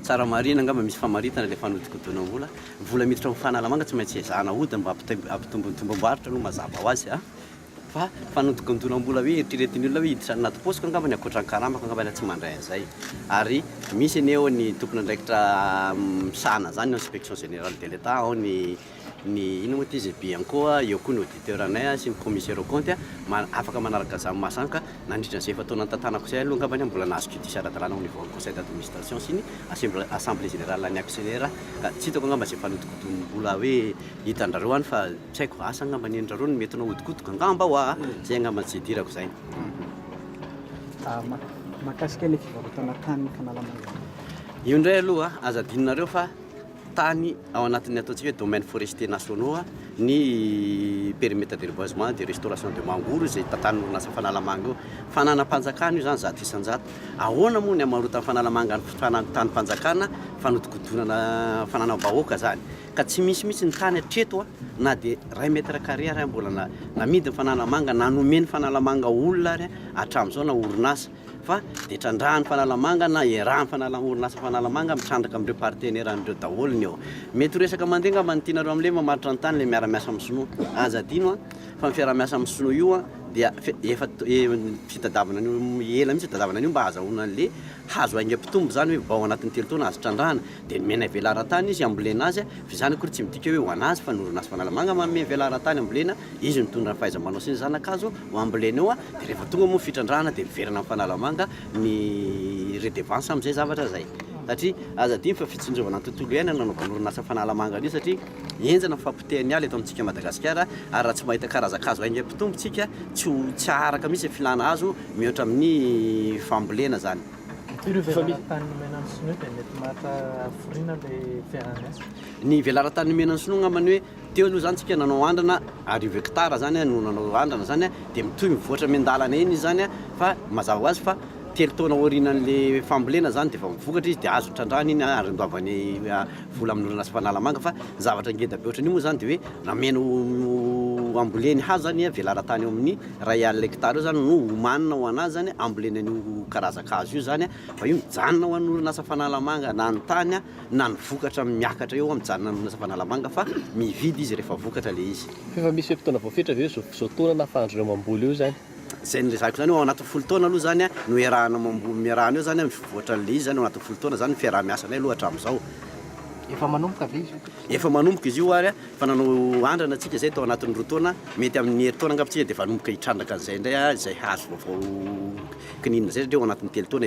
tsara marina angamba misy famaritana le fanodikodoana vola miditra mifanala-manga tsy maintsy ezahana ody mba ampitombombaritra no mazava ho azy fa fanodikodoana-bola hoe eritreretin'ny olona hoe hiditra anaty posiko angamba ny akoatra ny karamako angamba tsy mandray an'izay ary misy aneo ny tompony andraikitra misahana zany inspection générale de l'État ao ny ino moa ty izy Bianco eo koa ny auditeur anay sy ny commissaire au compte afaka manaraka zany masanka nandritra an'izay efa taona tantanako izay aloha angamba mbola nahazo judiciaire ara-dalàna au niveau conseil d'administration sy ny assemblée générale ny actionnaire ka tsy hitako angamba izay fanodikodonim-bola hoe hitandrareo any fa tsy haiko asa angamba ny endrareo ny mety nahodikodoka angamba hoa zay angamba tsy hidirako zay mahakasika ny fivarotana tany Fanalamanga io indray aloha azadinareo fa tany ao anatin'ny ataontsika hoe domaine forestier nationaux ny périmètre de reboisement de restauration de Mangoro izay tantan'ny orinasa Fanalamanga io fananam-panjakana io zany zato isan-jato ahoana moa ny amarotany Fanalamanga tany-panjakana fanodikodoana fanana-bahoaka zany ka tsy misy ny tany atreto na dia 1 mètre carré ary mbola namidy ny Fanalamanga nanomeny Fanalamanga olona ary hatramin'izao na orinasa fa dia trandrahan'ny Fanalamanga na iarahan'ny orinasa Fanalamanga mitrandraka amin'ireo partenaire an'ireo daholo ny eo mety resaka mandeha ngamba ny tianareo amin'ilay mamaritra ny tany ilay miara-miasa amin'ny sinoa azadino fa ny fiara-miasa amin'ny sinoa io dia efa fitadavana ela mihitsy fitadavana an'io mba azahoana an'le hazo aingam-pitombo zany hoe bao anatin'ny 3 taona azo trandrahana dia mena velara-tany izy ambolena azy fa zany akory tsy midika hoe ho anazy fa ny orinasa Fanalamanga manome velara-tany ambolena izy mitondra ny fahaiza-manao sy ny zanak'azo ho ambolena eo dia rehefa tonga moa fitrandrahana dia miverina amin'ny Fanalamanga ny redevance amin'izay zavatra zay satria azadiny fa fitsinjovana ny tontolo iainana nanaovana orinasa Fanalamanga io satria enjana fampitehany aly eto amintsika Madagasikara ary raha tsy mahita karazan-kazo aingam-pitombo tsika tsy araka mihitsy filana azo mihoatra amin'ny fambolena zany ny velara-tany nomena ny sinoa ngambany hoe teo aloha zany tsika nanao andrana 10 hectara zany no nanao andrana zany dia mitohy mivoatra miandalana eny izy zany fa mazava ho azy fa 3 taona aorianan'le fambolena zany dia efa mivokatra izy dia azo trandrahana iny ary ndoavany vola amin'ny orinasa Fanalamanga fa zavatra ngeda be ohatran'io moa zany dia hoe nameno amboleny hazo zany velara-tany eo amin'ny 1 hectare eo zany no omanina ho anazy zany ambolena an'io karazan-kazo io zany fa io mijanona ho an'ny orinasa Fanalamanga na ny tany na ny vokatra miakatra eo mijanona ny orinasa Fanalamanga fa mividy izy rehefa vokatra le izy fa misy fotoana voafetra ve zao taona na fahandreo mamboly io zany zay ny resako zany ao anaty 10 taona aloha zany no iarahana mamboly miarahana eo zany mivoatra an'le izy zany ao anaty 10 taona zany fiaraha-miasanay aloha hatramin'izao efa manomboka ve izy efa manomboka izy io ary fa nanao andrana atsika zay tao anatin'ny 2 taona mety amin'ny herintaona angapantsika dia efa manomboka hitrandraka an'izay indray zay hazo vaovao kininina zay satria ao anatin'ny 3 taona